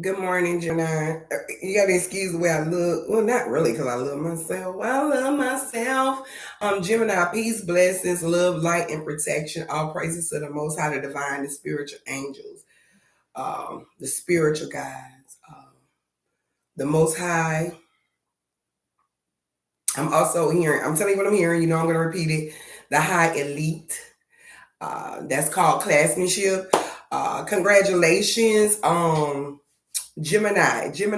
Good morning, Gemini. You got to excuse the way I look. Well, not really, because I love myself. I love myself. Gemini, peace, blessings, love, light, and protection. All praises to the Most High, the divine, the spiritual angels, the spiritual guides, the Most High. I'm also hearing. I'm telling you what I'm hearing. You know, I'm going to repeat it. The high elite. That's called classmanship. Congratulations. Gemini. You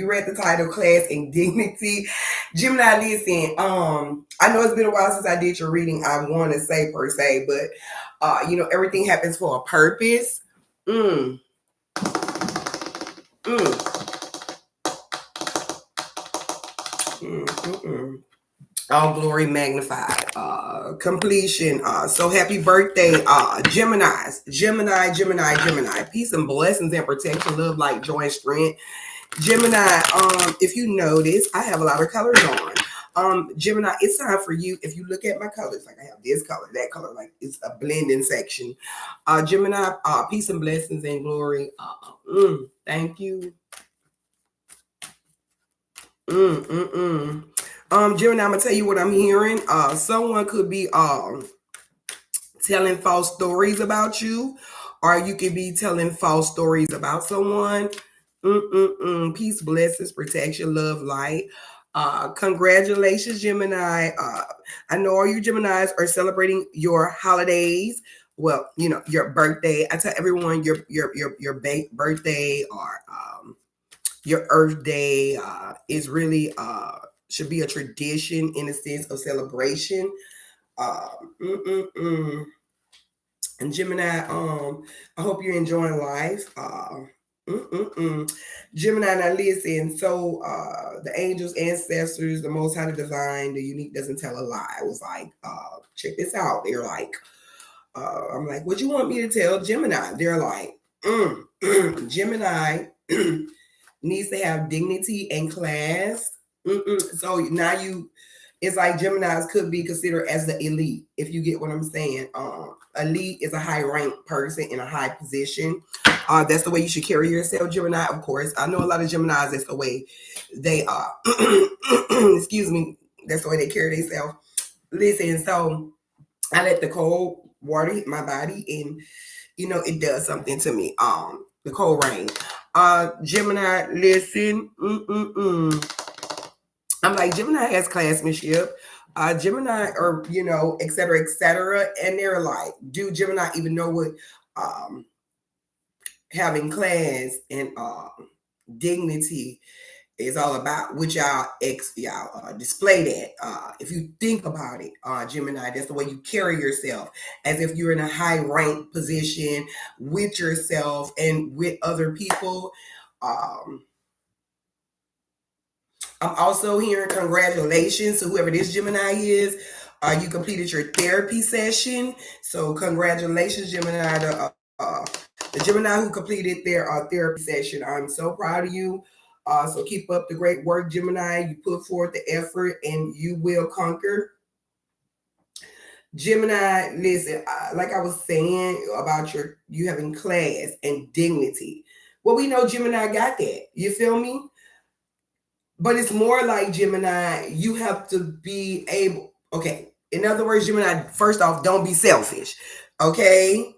read the title, Class and Dignity. Gemini, listen, I know it's been a while since I did your reading, I want to say per se, but everything happens for a purpose. Mm, mm, mm. All glory magnified. Completion. So happy birthday, Gemini. Peace and blessings and protection, love, light, joy, and strength. Gemini, if you notice, I have a lot of colors on. Gemini, it's time for you. If you look at my colors, like I have this color, that color, like it's a blending section. Gemini, peace and blessings and glory. Thank you. Gemini, I'm gonna tell you what I'm hearing. Someone could be telling false stories about you, or you could be telling false stories about someone. Peace, blessings, protection, love, light. Congratulations, Gemini. I know all you Geminis are celebrating your holidays. Well, your birthday. I tell everyone your birthday or your Earth Day is really should be a tradition in a sense of celebration. And Gemini, I hope you're enjoying life. Gemini, now listen. So, the angels, ancestors, the Most High, the divine, the unique doesn't tell a lie. I was like, check this out. They're like, I'm like, what you want me to tell Gemini? They're like, Gemini needs to have dignity and class. So now it's like Geminis could be considered as the elite, if you get what I'm saying. Elite is a high ranked person in a high position. That's the way you should carry yourself, Gemini. Of course, I know a lot of Geminis. That's the way they are. Excuse me. That's the way they carry themselves. Listen, so I let the cold water hit my body, and it does something to me. The cold rain. Gemini, listen. I'm like, Gemini has classmanship. Gemini, or et cetera, et cetera. And they're like, do Gemini even know what um, having class and dignity is all about? Which y'all display that. If you think about it, Gemini, that's the way you carry yourself, as if you're in a high rank position with yourself and with other people. I'm also hearing congratulations to whoever this Gemini is. You completed your therapy session. So congratulations, Gemini, the Gemini who completed their therapy session. I'm so proud of you. So keep up the great work, Gemini. You put forth the effort and you will conquer. Gemini, listen, like I was saying about you having class and dignity. Well, we know Gemini got that. You feel me? But it's more like Gemini, you have to be able, okay. In other words, Gemini, first off, don't be selfish. Okay?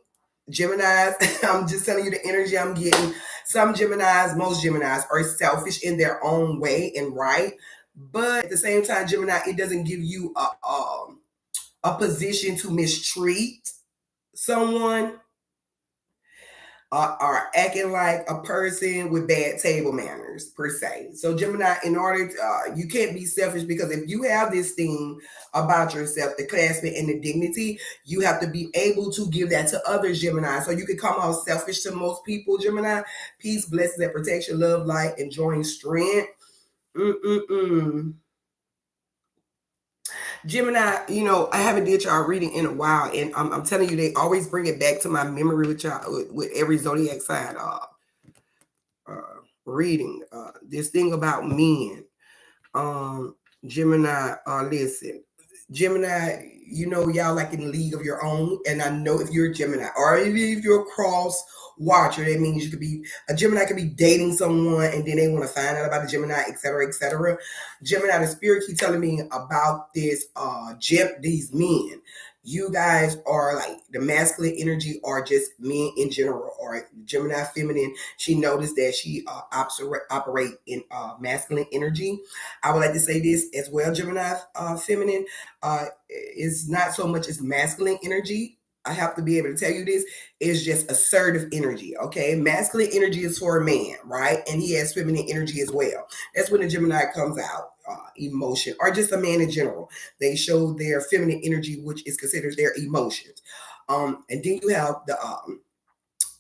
Geminis, I'm just telling you the energy I'm getting. Some Geminis, most Geminis are selfish in their own way and right. But at the same time, Gemini, it doesn't give you a position to mistreat someone, are acting like a person with bad table manners per se. So Gemini, in order to, you can't be selfish, because if you have this thing about yourself, the classmate and the dignity, you have to be able to give that to other Gemini. So you can come out selfish to most people, Gemini. Peace, blessings, and protection, love, light, enjoying strength. Mm-mm-mm. Gemini, I haven't did y'all reading in a while, and I'm telling you, they always bring it back to my memory with y'all with every zodiac sign reading. This thing about men, Gemini. Listen, Gemini, y'all like in a league of your own. And I know if you're a Gemini or if you're a cross watcher, that means you could be a Gemini could be dating someone and then they want to find out about the Gemini, etc., etc. Gemini, the spirit keep telling me about this these men. You guys are like the masculine energy or just men in general, or Gemini feminine. She noticed that she operate in masculine energy. I would like to say this as well, Gemini feminine is not so much as masculine energy. I have to be able to tell you this. It's just assertive energy, okay? Masculine energy is for a man, right? And he has feminine energy as well. That's when the Gemini comes out, emotion, or just a man in general. They show their feminine energy, which is considered their emotions. And then you have the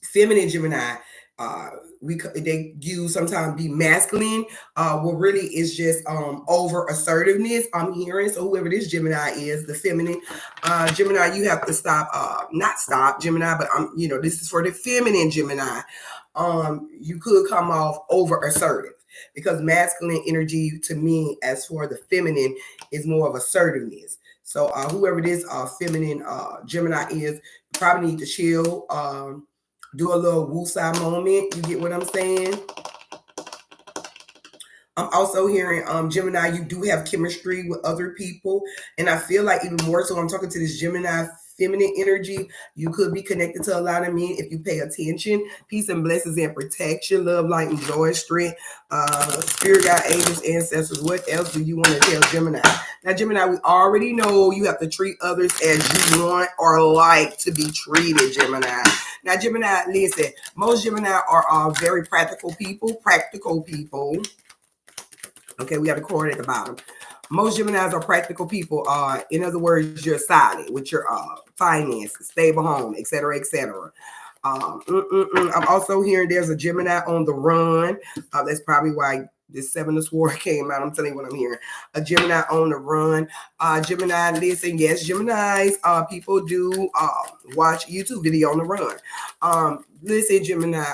feminine Gemini. Uh, they use sometimes be masculine. What really is just over assertiveness. I'm hearing, so whoever this Gemini is, the feminine Gemini, you have to stop. Not stop Gemini, but this is for the feminine Gemini. You could come off over assertive because masculine energy to me, as for the feminine, is more of assertiveness. So whoever this feminine Gemini is, probably need to chill. Do a little woosah moment. You get what I'm saying? I'm also hearing Gemini, you do have chemistry with other people. And I feel like even more so, I'm talking to this Gemini feminine energy. You could be connected to a lot of men if you pay attention. Peace and blessings and protection, love, light, and joy, strength, spirit, guide, angels, ancestors. What else do you want to tell Gemini? Now, Gemini, we already know you have to treat others as you want or like to be treated, Gemini. Now, Gemini, listen, most Gemini are very practical people. Okay, we got a cord at the bottom. Most Geminis are practical people. In other words, you're solid with your finances, stable home, etc., etc. I'm also hearing there's a Gemini on the run. That's probably why this Seven of Swords came out. I'm telling you what I'm hearing. A Gemini on the run. Gemini, listen, yes, Geminis, people do watch YouTube video on the run. Listen, Gemini,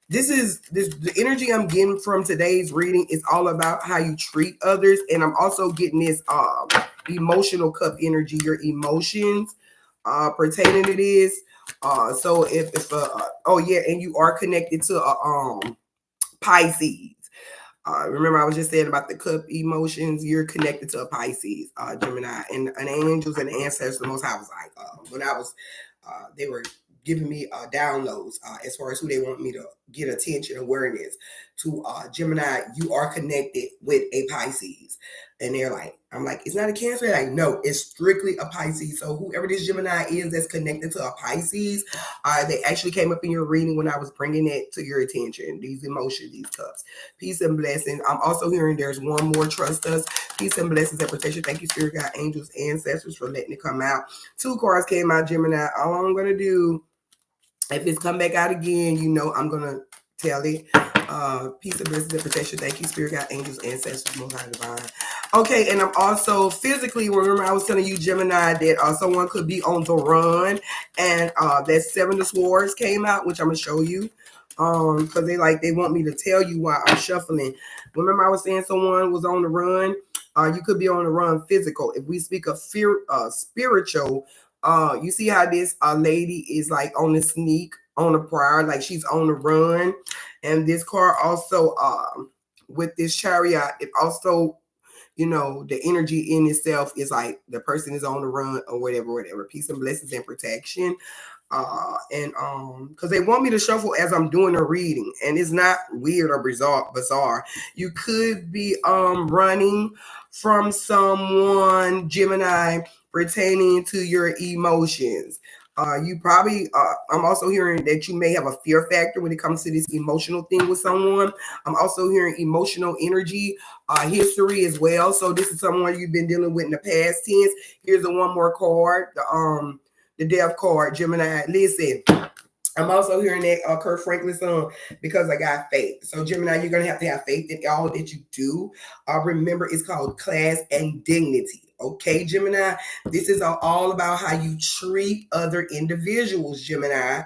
the energy I'm getting from today's reading is all about how you treat others, and I'm also getting this emotional cup energy, your emotions pertaining to this. So if oh yeah, and you are connected to Pisces. Remember, I was just saying about the cup emotions. You're connected to a Pisces, Gemini, and an angels and ancestors. The Most High was like, when I was, they were giving me downloads as far as who they want me to get attention, awareness to. Gemini, you are connected with a Pisces, and they're like, I'm like, it's not a Cancer. They're like, no, it's strictly a Pisces. So whoever this Gemini is that's connected to a Pisces, they actually came up in your reading when I was bringing it to your attention. These emotions, these cups. Peace and blessings. I'm also hearing there's one more. Trust us. Peace and blessings and protection. Thank you, Spirit God, angels, ancestors, for letting it come out. 2 cards came out, Gemini. All I'm going to do, if it's come back out again, I'm going to tell it. Peace and blessings and protection. Thank you, Spirit God, angels, ancestors, Most High Divine. Okay, and I'm also physically, remember I was telling you, Gemini, that someone could be on the run, and that 7 of Swords came out, which I'm going to show you. Because they want me to tell you why I'm shuffling. Remember I was saying someone was on the run. You could be on the run physical. If we speak of fear, spiritual, you see how this lady is like on the sneak, on the prowl, like she's on the run. And this card also, with this Chariot, it also, the energy in itself is like the person is on the run or whatever. Peace and blessings and protection. And because they want me to shuffle as I'm doing a reading, and it's not weird or bizarre. You could be running from someone, Gemini, pertaining to your emotions. You probably I'm also hearing that you may have a fear factor when it comes to this emotional thing with someone. I'm also hearing emotional energy history as well. So this is someone you've been dealing with in the past tense. Here's the one more card, the death card, Gemini. Listen, I'm also hearing that Kurt Franklin's song, because I got faith. So Gemini, you're going to have faith in all that you do. Remember, it's called class and dignity. Okay, Gemini, this is all about how you treat other individuals, Gemini.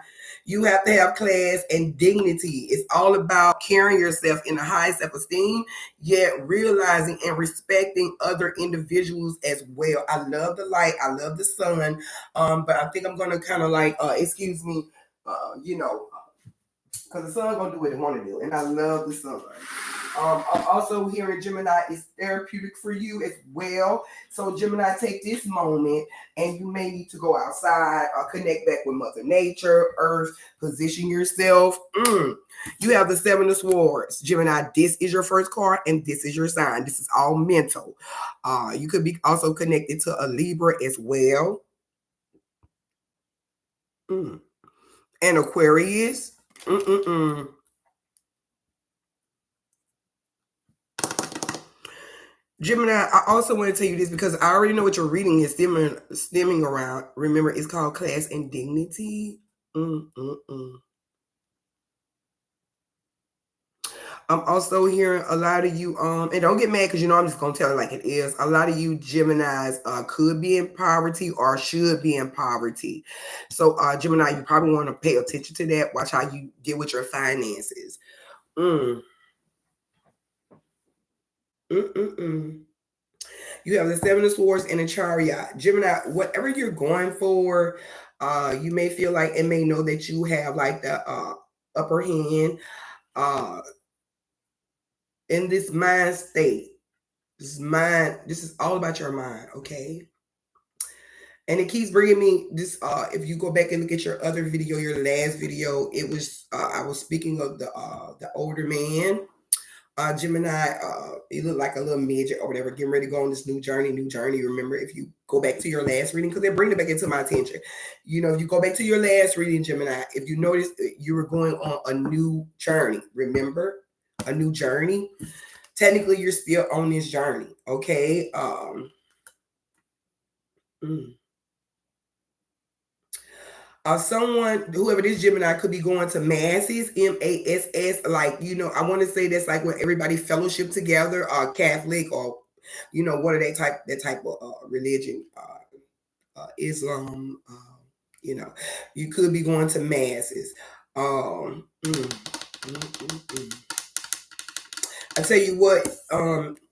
You have to have class and dignity. It's all about carrying yourself in a high self-esteem, yet realizing and respecting other individuals as well. I love the light. I love the sun. But I think I'm gonna kind of like, excuse me, you know, because the sun gonna do what it want to do, and I love the sun. I'm also hearing Gemini is therapeutic for you as well. So Gemini, take this moment, and you may need to go outside or connect back with Mother Nature, Earth, position yourself. You have the Seven of Swords. Gemini, this is your first card, and this is your sign. This is all mental. You could be also connected to a Libra as well. And Aquarius. Gemini, I also want to tell you this because I already know what your reading is stemming around. Remember, it's called Class and Dignity. I'm also hearing a lot of you, and don't get mad because you know I'm just gonna tell it like it is. A lot of you Geminis could be in poverty or should be in poverty. So Gemini, you probably want to pay attention to that. Watch how you deal with your finances. You have the Seven of Swords and a Chariot. Gemini, whatever you're going for, you may feel like and may know that you have like the upper hand in this mind state. This is all about your mind, okay? And it keeps bringing me this. If you go back and look at your other video, your last video, it was I was speaking of the older man. Gemini, he looked like a little midget or whatever, getting ready to go on this new journey. Remember, if you go back to your last reading, because they're bringing it back into my attention. You know, you go back to your last reading, Gemini, if you notice you were going on a new journey, remember? A new journey. Technically, you're still on this journey, okay? Someone, whoever this Gemini, could be going to masses, MASS. Like, you know, I want to say that's like when everybody fellowship together, Catholic or, you know, what are they that type of religion, Islam. You know, you could be going to masses. I tell you what,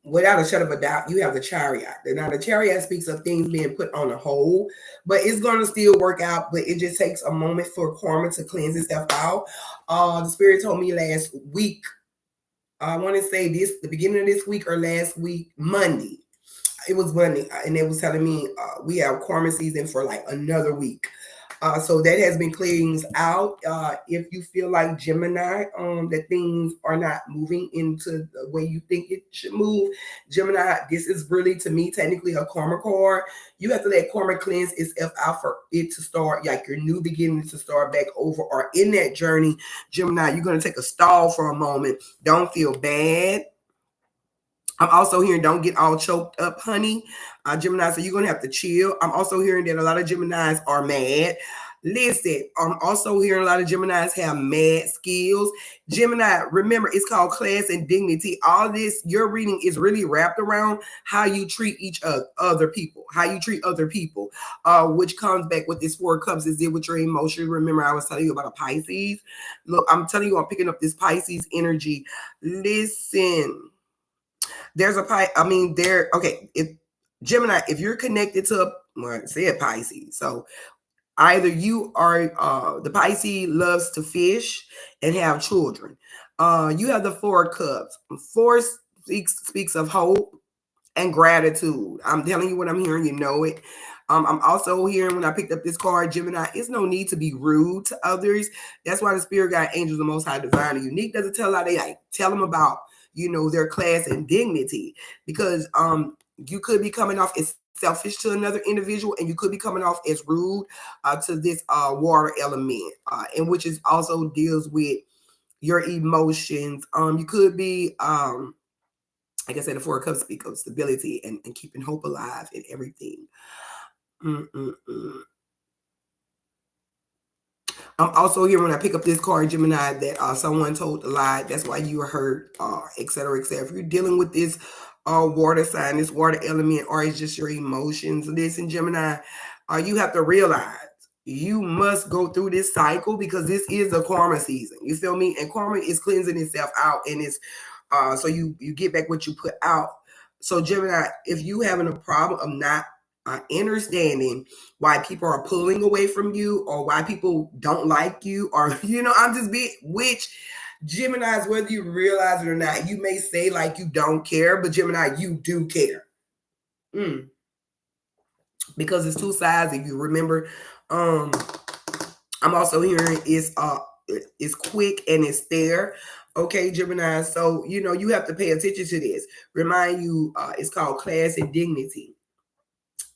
without a shadow of a doubt, you have the Chariot. Now, the Chariot speaks of things being put on a hold, but it's going to still work out. But it just takes a moment for karma to cleanse itself out. The Spirit told me last week, I want to say the beginning of this week or last week, Monday. It was Monday, and it was telling me we have karma season for like another week. So that has been clearing out. If you feel like Gemini, that things are not moving into the way you think it should move, Gemini, this is really, to me, technically a karma card. You have to let karma cleanse itself out for it to start, like your new beginning to start back over, or in that journey, Gemini, you're going to take a stall for a moment. Don't feel bad. I'm also hearing don't get all choked up, honey. Gemini, so you're going to have to chill. I'm also hearing that a lot of Geminis are mad. Listen, I'm also hearing a lot of Geminis have mad skills. Gemini, remember, it's called Class and Dignity. All this, your reading is really wrapped around how you treat other people, how you treat other people, which comes back with this Four of Cups is it with your emotions. Remember, I was telling you about a Pisces. Look, I'm telling you, I'm picking up this Pisces energy. Listen. There's okay. If Gemini, if you're connected to say a Pisces, so either you are the Pisces loves to fish and have children. You have the Four of Cups. Four speaks of hope and gratitude. I'm telling you what I'm hearing, you know it. I'm also hearing when I picked up this card, Gemini, it's no need to be rude to others. That's why the Spirit Guide Angels, the Most High, Divine, and Unique doesn't tell how they like tell them about, you know, their class and dignity, because you could be coming off as selfish to another individual, and you could be coming off as rude to this water element, and which is also deals with your emotions. You could be like I said, the Four of Cups speak of stability and keeping hope alive in everything. I'm also here when I pick up this card, Gemini, that someone told a lie. That's why you were hurt, etc., etc. If you're dealing with this water sign, this water element, or it's just your emotions, listen, Gemini, you have to realize You must go through this cycle because this is a karma season. You feel me? And karma is cleansing itself out, and it's so you get back what you put out. So Gemini, if you having a problem of not understanding why people are pulling away from you, or why people don't like you, or I'm just being, which Geminis, whether you realize it or not, you may say like you don't care, but Gemini, you do care. Because it's two sides. If you remember, I'm also hearing it's quick and it's there. Okay, Gemini. So you have to pay attention to this. Remind you, it's called class and dignity.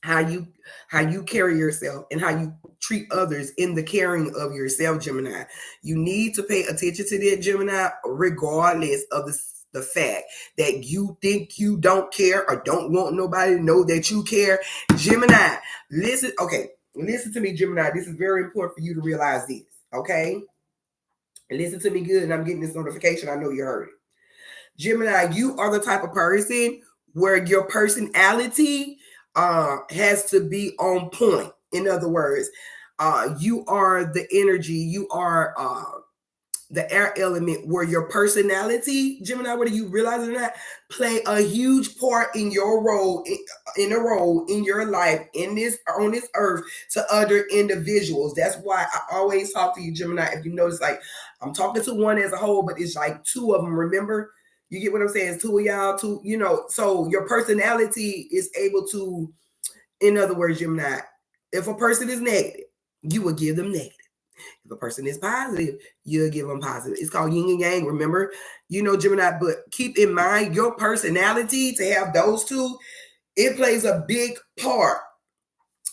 How you carry yourself and how you treat others in the caring of yourself, Gemini. You need to pay attention to that, Gemini, regardless of the fact that you think you don't care or don't want nobody to know that you care. Gemini, listen to me, Gemini. This is very important for you to realize this, okay? Listen to me good, and I'm getting this notification. I know you heard it. Gemini, you are the type of person where your personality has to be on point. In other words, you are the energy, you are the air element where your personality, Gemini, whether you realize it or not, play a huge part in your role, in a role in your life, on this earth, to other individuals. That's why I always talk to you, Gemini. If you notice, like, I'm talking to one as a whole, but it's like two of them, remember? You get what I'm saying? It's two of y'all, so your personality is able to, in other words, Gemini, if a person is negative, you will give them negative. If a person is positive, you'll give them positive. It's called yin and yang, remember? Gemini, but keep in mind your personality, to have those two, it plays a big part.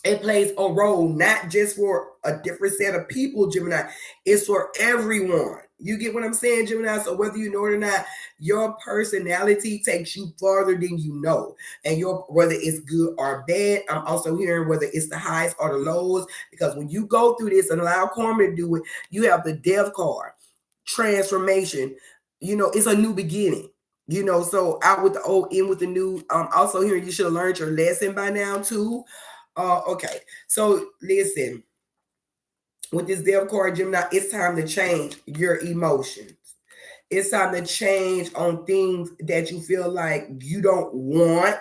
It plays a role, not just for a different set of people, Gemini. It's for everyone. You get what I'm saying, Gemini? So whether you know it or not, your personality takes you farther than you know. And whether it's good or bad, I'm also hearing whether it's the highs or the lows. Because when you go through this and allow karma to do it, you have the death card, transformation. It's a new beginning. So out with the old, in with the new. Also hearing you should have learned your lesson by now too. Okay, so listen, with this death card, Gemini, it's time to change your emotions. It's time to change on things that you feel like you don't want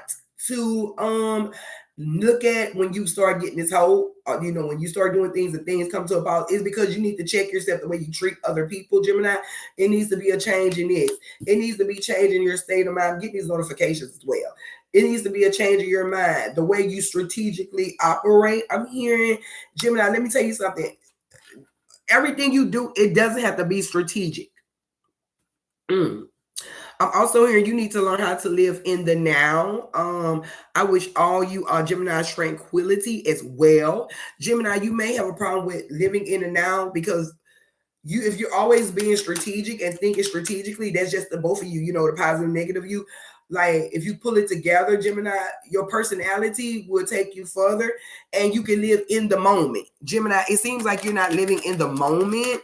to look at when you start getting this whole, when you start doing things and things come to a pause. It's because you need to check yourself the way you treat other people, Gemini. It needs to be a change in this. It needs to be changing your state of mind. Get these notifications as well. It needs to be a change in your mind, the way you strategically operate. I'm hearing, Gemini, let me tell you something. Everything you do, it doesn't have to be strategic. I'm also hearing you need to learn how to live in the now. I wish all you Gemini's tranquility as well. Gemini, you may have a problem with living in the now because if you're always being strategic and thinking strategically, that's just the both of you, the positive and negative you. Like, if you pull it together, Gemini, your personality will take you further and you can live in the moment. Gemini, it seems like you're not living in the moment.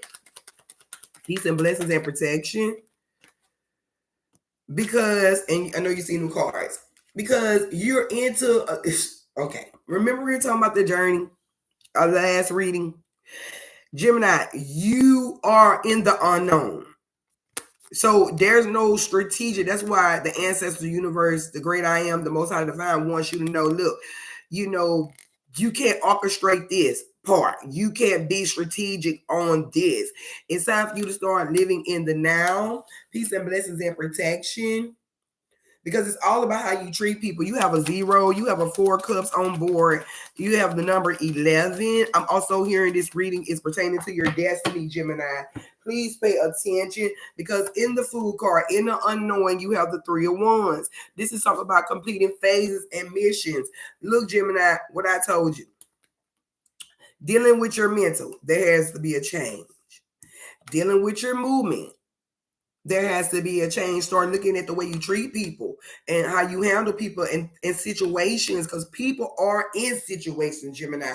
Peace and blessings and protection. Because, and I know you've seen new cards, because you're into, okay, remember we were talking about the journey, our last reading? Gemini, you are in the unknown. So there's no strategic. That's why the ancestor universe, the great I am, the most high divine, wants you to know, look, you can't orchestrate this part. You can't be strategic on this. It's time for you to start living in the now. Peace and blessings and protection. Because it's all about how you treat people. You have a 0, you have a 4 cups on board, you have the number 11. I'm also hearing this reading is pertaining to your destiny, Gemini. Please pay attention, because in the Fool card, in the unknowing, you have the 3 of Wands. This is talking about completing phases and missions. Look, Gemini, what I told you. Dealing with your mental, there has to be a change. Dealing with your movement, there has to be a change. Start looking at the way you treat people and how you handle people in situations, because people are in situations, Gemini.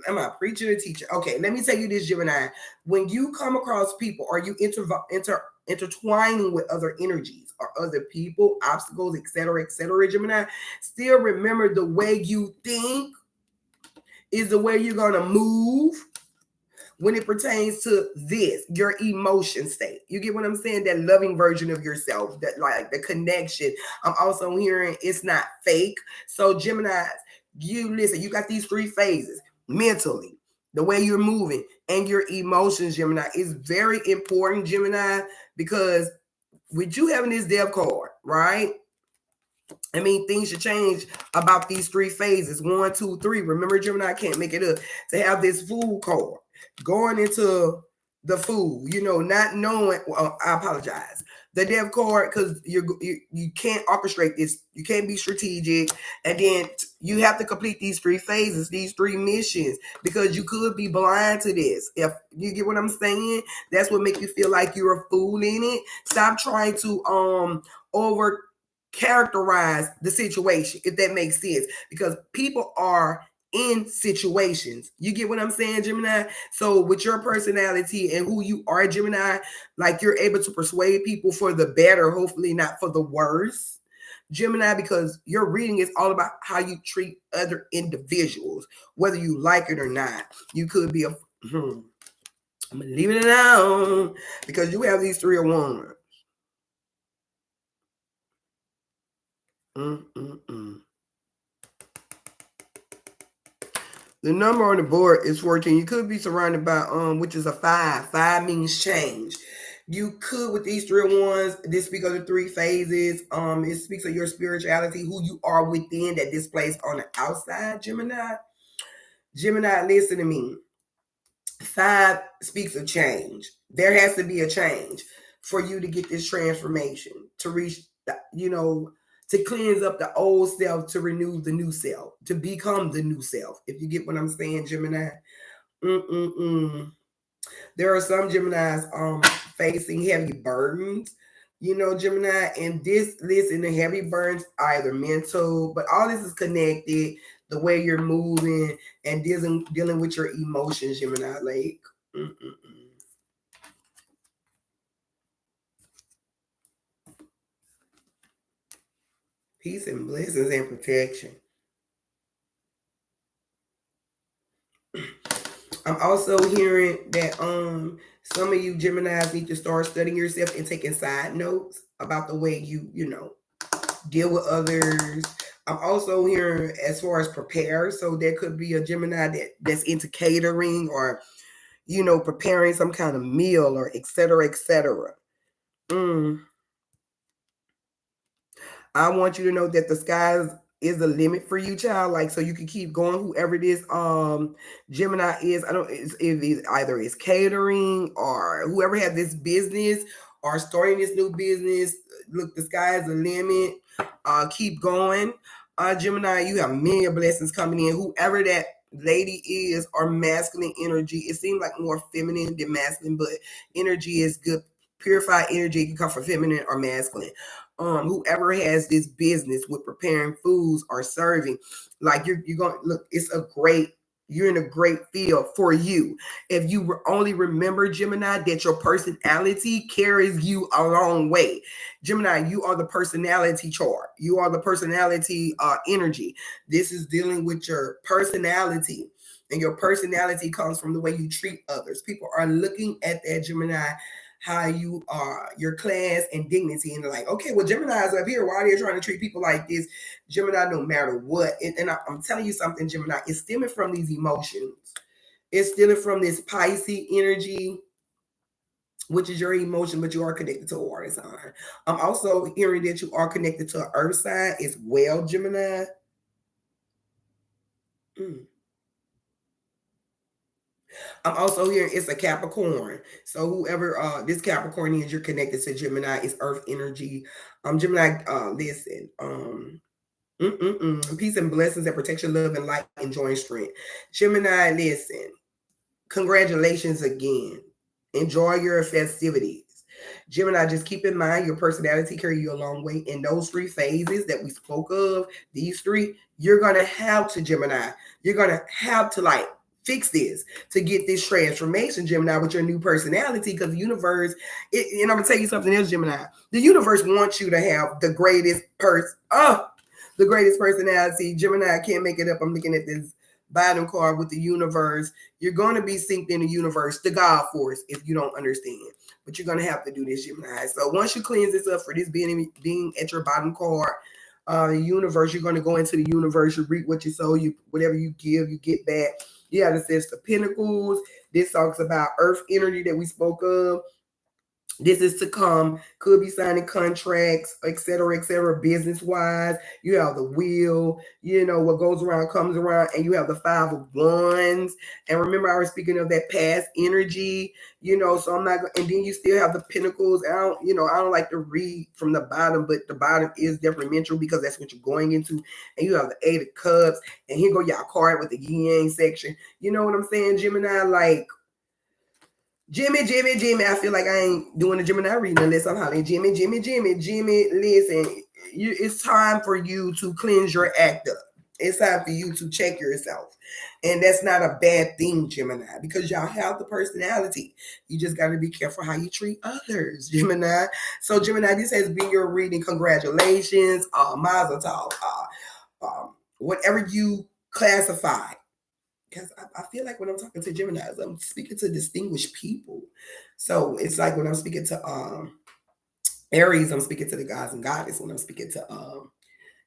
Am I a preacher or teacher? Okay, let me tell you this, Gemini. When you come across people or you intertwining with other energies or other people, obstacles, etc., Gemini, still remember the way you think is the way you're going to move when it pertains to this, your emotion state. You get what I'm saying? That loving version of yourself, that like the connection. I'm also hearing it's not fake. So Gemini, you listen, you got these three phases: mentally, the way you're moving, and your emotions, Gemini, is very important, Gemini, because with you having this death card, right? I mean, things should change about these three phases. 1, 2, 3. Remember, Gemini, can't make it up. To have this food card, going into the food, not knowing. Well, I apologize. The death card, because you can't orchestrate this. You can't be strategic, and then you have to complete these three phases, these three missions, because you could be blind to this. If you get what I'm saying, that's what make you feel like you're a fool in it. Stop trying to over characterize the situation, if that makes sense, because people are in situations. You get what I'm saying, Gemini? So with your personality and who you are, Gemini, like you're able to persuade people for the better, hopefully not for the worse, Gemini, because your reading is all about how you treat other individuals, whether you like it or not. You could be I'm gonna leave it alone because you have these 3 of Wands. The number on the board is 14. You could be surrounded by which is a 5. 5 means change. You could, with these 3 of Wands, this speaks of the 3 phases. It speaks of your spirituality, who you are within, that displays on the outside, Gemini. Gemini, listen to me. 5 speaks of change. There has to be a change for you to get this transformation, to reach, to cleanse up the old self, to renew the new self, to become the new self. If you get what I'm saying, Gemini. There are some Geminis facing heavy burdens, Gemini, and this list in the heavy burdens are either mental, but all this is connected. The way you're moving and dealing with your emotions, Gemini, like. Peace and blessings and protection. I'm also hearing that some of you Geminis need to start studying yourself and taking side notes about the way you deal with others. I'm also hearing as far as prepare. So there could be a Gemini that's into catering or preparing some kind of meal or et cetera, et cetera. I want you to know that the skies is the limit for you, child. Like, so you can keep going. Whoever this Gemini is, I don't. If it's either it's catering or whoever has this business or starting this new business. Look, the sky is the limit. Keep going, Gemini. You have many blessings coming in. Whoever that lady is or masculine energy, it seems like more feminine than masculine, but energy is good. Purified energy can come from feminine or masculine. Whoever has this business with preparing foods or serving, like you're going to look, you're in a great field for you. If you only remember, Gemini, that your personality carries you a long way. Gemini, you are the personality chart. You are the personality energy. This is dealing with your personality. And your personality comes from the way you treat others. People are looking at that, Gemini, how you are, your class and dignity, and they're like, okay, well, Gemini's up here. Why are they trying to treat people like this? Gemini, no matter what. And I'm telling you something, Gemini, it's stemming from these emotions. It's stemming from this Pisces energy, which is your emotion, but you are connected to a water sign. I'm also hearing that you are connected to an earth sign as well, Gemini. I'm also hearing it's a Capricorn. So whoever this Capricorn is, you're connected to Gemini. It's Earth energy. Gemini, listen. Peace and blessings and protection, love and light, and joy and strength. Gemini, listen. Congratulations again. Enjoy your festivities. Gemini, just keep in mind your personality carry you a long way. In those 3 phases that we spoke of, these 3, you're gonna have to, Gemini. You're gonna have to like fix this to get this transformation, Gemini, with your new personality, because the universe, and I'm gonna tell you something else, Gemini. The universe wants you to have the greatest personality. Gemini, I can't make it up. I'm looking at this bottom card with the universe. You're going to be synced in the universe, the God force, if you don't understand. But you're going to have to do this, Gemini. So once you cleanse this up for this being at your bottom card, universe, you're going to go into the universe. You reap what you sow. You whatever you give, you get back. You have the Six of Pentacles. This talks about earth energy that we spoke of. This is to come, could be signing contracts, etc., business wise. You have the wheel, what goes around comes around, and you have the Five of Wands. And remember, I was speaking of that past energy, so I'm not, and then you still have the Pentacles. I don't like to read from the bottom, but the bottom is definitely mental because that's what you're going into. And you have the Eight of Cups, and here go y'all card with the yin yang section. You know what I'm saying, Gemini? Like, Jimmy. I feel like I ain't doing a Gemini reading unless I'm hollering Jimmy. Listen, it's time for you to cleanse your act up. It's time for you to check yourself. And that's not a bad thing, Gemini, because y'all have the personality. You just got to be careful how you treat others, Gemini. So, Gemini, this has been your reading. Congratulations. Mazel tov. Whatever you classify. Because I feel like when I'm talking to Geminis, I'm speaking to distinguished people. So it's like when I'm speaking to Aries, I'm speaking to the gods and goddess. When I'm speaking to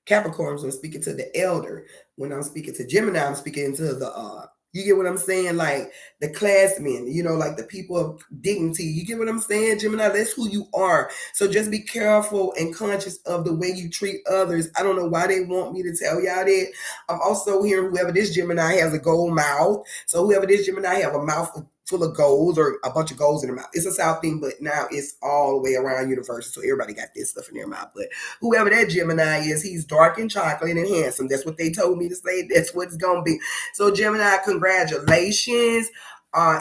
Capricorns, I'm speaking to the elder. When I'm speaking to Gemini, I'm speaking to the you get what I'm saying? Like the classmen, like the people of dignity. You get what I'm saying, Gemini? That's who you are. So just be careful and conscious of the way you treat others. I don't know why they want me to tell y'all that. I'm also hearing whoever this Gemini has a gold mouth. So whoever this Gemini have a mouth full of goals or a bunch of goals in their mouth. It's a South thing, but now it's all the way around universal. So everybody got this stuff in their mouth. But whoever that Gemini is, he's dark and chocolate and handsome. That's what they told me to say. That's what it's going to be. So Gemini, congratulations.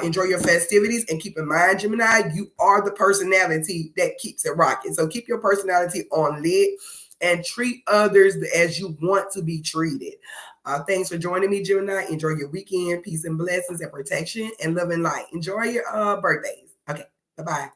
Enjoy your festivities, and keep in mind, Gemini, you are the personality that keeps it rocking. So keep your personality on lit and treat others as you want to be treated. Thanks for joining me, Gemini. Enjoy your weekend. Peace and blessings and protection and love and light. Enjoy your birthdays. Okay, bye-bye.